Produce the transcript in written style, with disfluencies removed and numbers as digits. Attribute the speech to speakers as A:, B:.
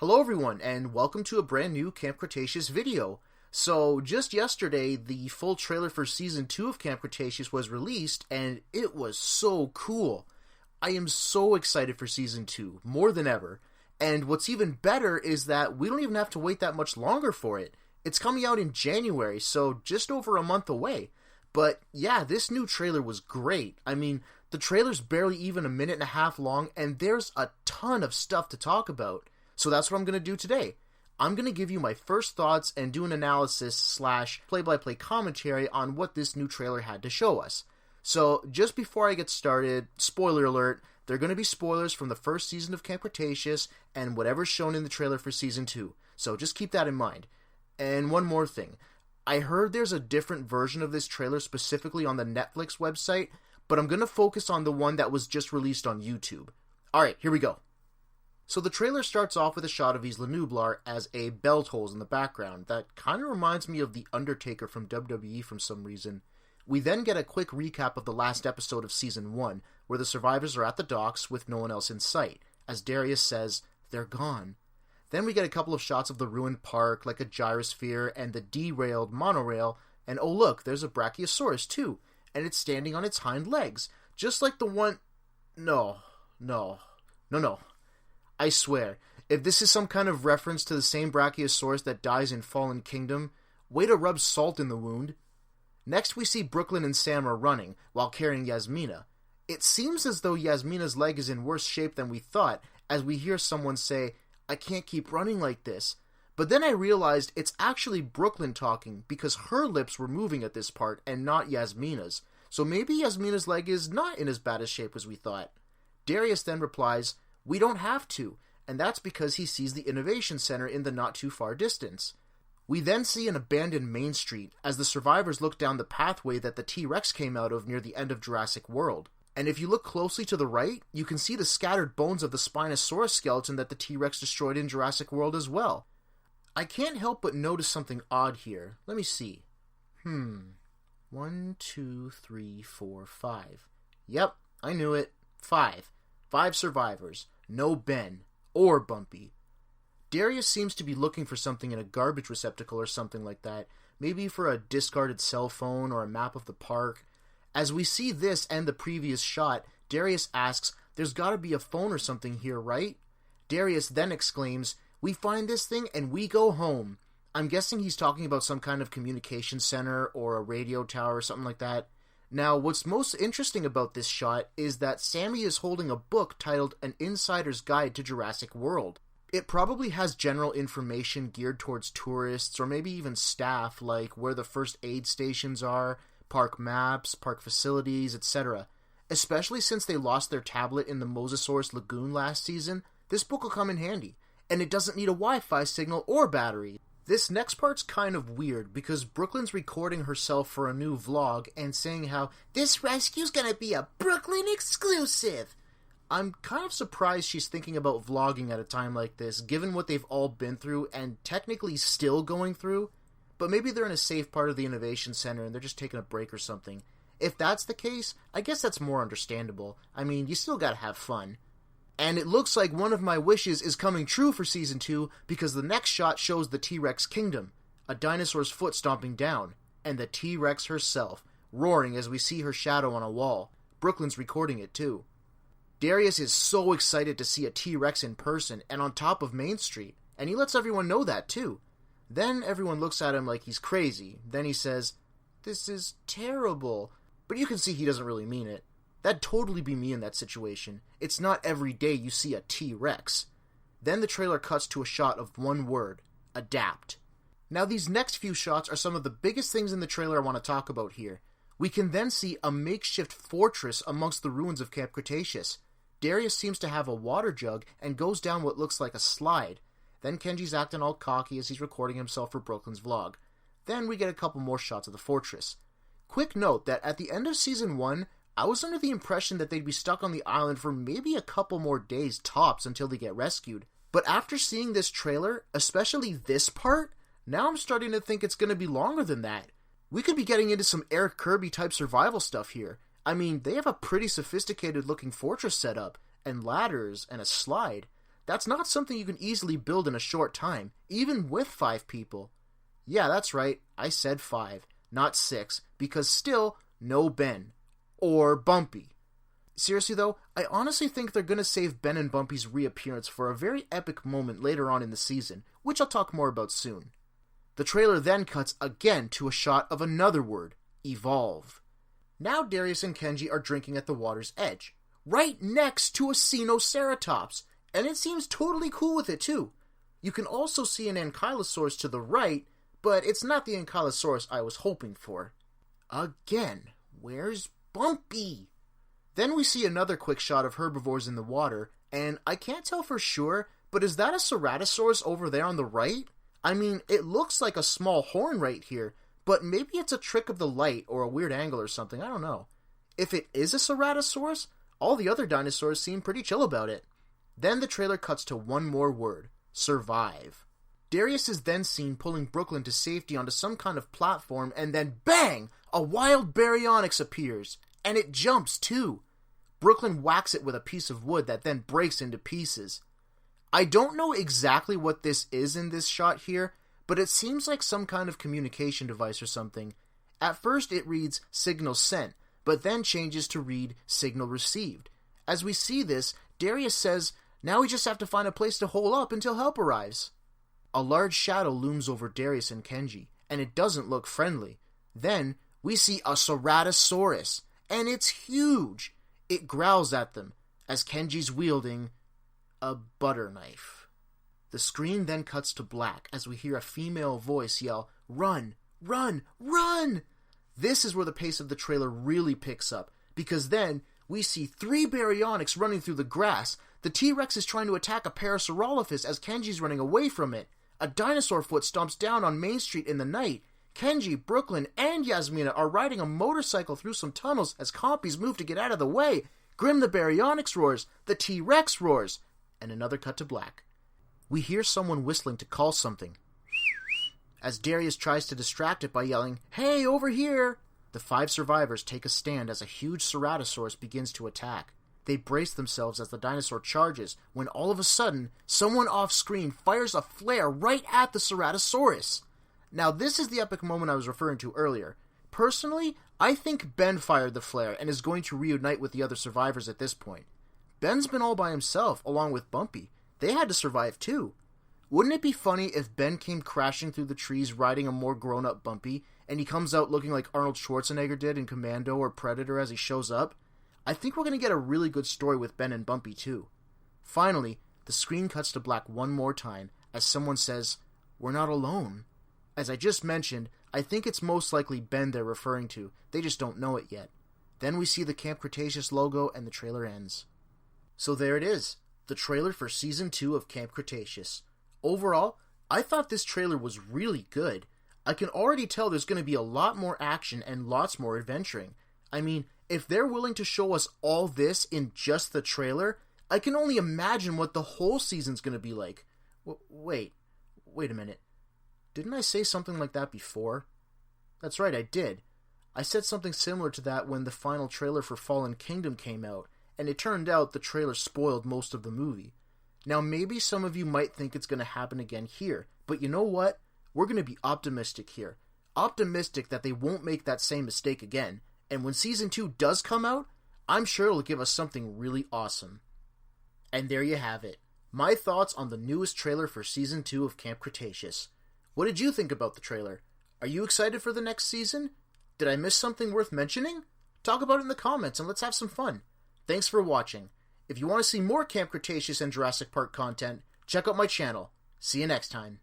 A: Hello everyone, and welcome to a brand new Camp Cretaceous video. So, just yesterday, the full trailer for Season 2 of Camp Cretaceous was released, and it was so cool. I am so excited for Season 2, more than ever. And what's even better is that we don't even have to wait that much longer for it. It's coming out in January, so just over a month away. But yeah, this new trailer was great. I mean, the trailer's barely even a minute and a half long, and there's a ton of stuff to talk about. So that's what I'm going to do today. I'm going to give you my first thoughts and do an analysis / play-by-play commentary on what this new trailer had to show us. So just before I get started, spoiler alert, there are going to be spoilers from the first season of Camp Cretaceous and whatever's shown in the trailer for Season 2. So just keep that in mind. And one more thing. I heard there's a different version of this trailer specifically on the Netflix website, but I'm going to focus on the one that was just released on YouTube. Alright, here we go. So the trailer starts off with a shot of Isla Nublar as a bell tolls in the background. That kind of reminds me of The Undertaker from WWE for some reason. We then get a quick recap of the last episode of Season 1, where the survivors are at the docks with no one else in sight, as Darius says, "They're gone." Then we get a couple of shots of the ruined park, like a gyrosphere and the derailed monorail, and oh look, there's a Brachiosaurus too, and it's standing on its hind legs, just like the one... No. I swear, if this is some kind of reference to the same Brachiosaurus that dies in Fallen Kingdom, way to rub salt in the wound. Next we see Brooklyn and Sam are running, while carrying Yasmina. It seems as though Yasmina's leg is in worse shape than we thought, as we hear someone say, "I can't keep running like this." But then I realized it's actually Brooklyn talking, because her lips were moving at this part, and not Yasmina's. So maybe Yasmina's leg is not in as bad a shape as we thought. Darius then replies, "We don't have to," and that's because he sees the Innovation Center in the not-too-far distance. We then see an abandoned Main Street, as the survivors look down the pathway that the T-Rex came out of near the end of Jurassic World. And if you look closely to the right, you can see the scattered bones of the Spinosaurus skeleton that the T-Rex destroyed in Jurassic World as well. I can't help but notice something odd here. Let me see. 1, 2, 3, 4, 5. Yep, I knew it. 5. 5 survivors. No Ben. Or Bumpy. Darius seems to be looking for something in a garbage receptacle or something like that. Maybe for a discarded cell phone or a map of the park. As we see this and the previous shot, Darius asks, "There's gotta be a phone or something here, right?" Darius then exclaims, "We find this thing and we go home." I'm guessing he's talking about some kind of communication center or a radio tower or something like that. Now, what's most interesting about this shot is that Sammy is holding a book titled An Insider's Guide to Jurassic World. It probably has general information geared towards tourists or maybe even staff, like where the first aid stations are, park maps, park facilities, etc. Especially since they lost their tablet in the Mosasaurus Lagoon last season, this book will come in handy. And it doesn't need a Wi-Fi signal or battery. This next part's kind of weird because Brooklyn's recording herself for a new vlog and saying how this rescue's gonna be a Brooklyn exclusive. I'm kind of surprised she's thinking about vlogging at a time like this, given what they've all been through and technically still going through. But maybe they're in a safe part of the Innovation Center and they're just taking a break or something. If that's the case, I guess that's more understandable. I mean, you still gotta have fun. And it looks like one of my wishes is coming true for Season 2 because the next shot shows the T-Rex Kingdom, a dinosaur's foot stomping down, and the T-Rex herself, roaring as we see her shadow on a wall. Brooklyn's recording it too. Darius is so excited to see a T-Rex in person and on top of Main Street, and he lets everyone know that too. Then everyone looks at him like he's crazy. Then he says, "This is terrible." But you can see he doesn't really mean it. That'd totally be me in that situation. It's not every day you see a T-Rex. Then the trailer cuts to a shot of one word, adapt. Now these next few shots are some of the biggest things in the trailer I want to talk about here. We can then see a makeshift fortress amongst the ruins of Camp Cretaceous. Darius seems to have a water jug and goes down what looks like a slide. Then Kenji's acting all cocky as he's recording himself for Brooklyn's vlog. Then we get a couple more shots of the fortress. Quick note that at the end of Season 1, I was under the impression that they'd be stuck on the island for maybe a couple more days tops until they get rescued. But after seeing this trailer, especially this part, now I'm starting to think it's going to be longer than that. We could be getting into some Eric Kirby type survival stuff here. I mean, they have a pretty sophisticated looking fortress setup, and ladders, and a slide. That's not something you can easily build in a short time, even with 5 people. Yeah, that's right, I said 5, not 6, because still, no Ben. Or Bumpy. Seriously though, I honestly think they're gonna save Ben and Bumpy's reappearance for a very epic moment later on in the season, which I'll talk more about soon. The trailer then cuts again to a shot of another word, evolve. Now Darius and Kenji are drinking at the water's edge, right next to a Sinoceratops, and it seems totally cool with it too. You can also see an Ankylosaurus to the right, but it's not the Ankylosaurus I was hoping for. Again, where's Bumpy? Then we see another quick shot of herbivores in the water, and I can't tell for sure, but is that a Ceratosaurus over there on the right? I mean, it looks like a small horn right here, but maybe it's a trick of the light or a weird angle or something, I don't know. If it is a Ceratosaurus, all the other dinosaurs seem pretty chill about it. Then the trailer cuts to one more word, survive. Darius is then seen pulling Brooklyn to safety onto some kind of platform, and then bang! A wild baryonyx appears, and it jumps too. Brooklyn whacks it with a piece of wood that then breaks into pieces. I don't know exactly what this is in this shot here, but it seems like some kind of communication device or something. At first it reads signal sent, but then changes to read signal received. As we see this, Darius says, now we just have to find a place to hole up until help arrives. A large shadow looms over Darius and Kenji, and it doesn't look friendly. Then we see a Ceratosaurus, and it's huge. It growls at them, as Kenji's wielding a butter knife. The screen then cuts to black as we hear a female voice yell, run, run, run! This is where the pace of the trailer really picks up, because then we see 3 baryonyx running through the grass. The T-Rex is trying to attack a Parasaurolophus as Kenji's running away from it. A dinosaur foot stomps down on Main Street in the night. Kenji, Brooklyn, and Yasmina are riding a motorcycle through some tunnels as compies move to get out of the way. Grim the baryonyx roars, the T-Rex roars, and another cut to black. We hear someone whistling to call something, as Darius tries to distract it by yelling, hey, over here! The 5 survivors take a stand as a huge Ceratosaurus begins to attack. They brace themselves as the dinosaur charges, when all of a sudden, someone off-screen fires a flare right at the Ceratosaurus. Now, this is the epic moment I was referring to earlier. Personally, I think Ben fired the flare and is going to reunite with the other survivors at this point. Ben's been all by himself, along with Bumpy. They had to survive too. Wouldn't it be funny if Ben came crashing through the trees riding a more grown-up Bumpy, and he comes out looking like Arnold Schwarzenegger did in Commando or Predator as he shows up? I think we're going to get a really good story with Ben and Bumpy too. Finally, the screen cuts to black one more time as someone says, we're not alone. As I just mentioned, I think it's most likely Ben they're referring to. They just don't know it yet. Then we see the Camp Cretaceous logo and the trailer ends. So there it is, the trailer for Season 2 of Camp Cretaceous. Overall, I thought this trailer was really good. I can already tell there's going to be a lot more action and lots more adventuring. I mean, if they're willing to show us all this in just the trailer, I can only imagine what the whole season's going to be like. Wait a minute. Didn't I say something like that before? That's right, I did. I said something similar to that when the final trailer for Fallen Kingdom came out, and it turned out the trailer spoiled most of the movie. Now maybe some of you might think it's going to happen again here, but you know what? We're going to be optimistic here. Optimistic that they won't make that same mistake again, and when Season 2 does come out, I'm sure it'll give us something really awesome. And there you have it. My thoughts on the newest trailer for Season 2 of Camp Cretaceous. What did you think about the trailer? Are you excited for the next season? Did I miss something worth mentioning? Talk about it in the comments and let's have some fun. Thanks for watching. If you want to see more Camp Cretaceous and Jurassic Park content, check out my channel. See you next time.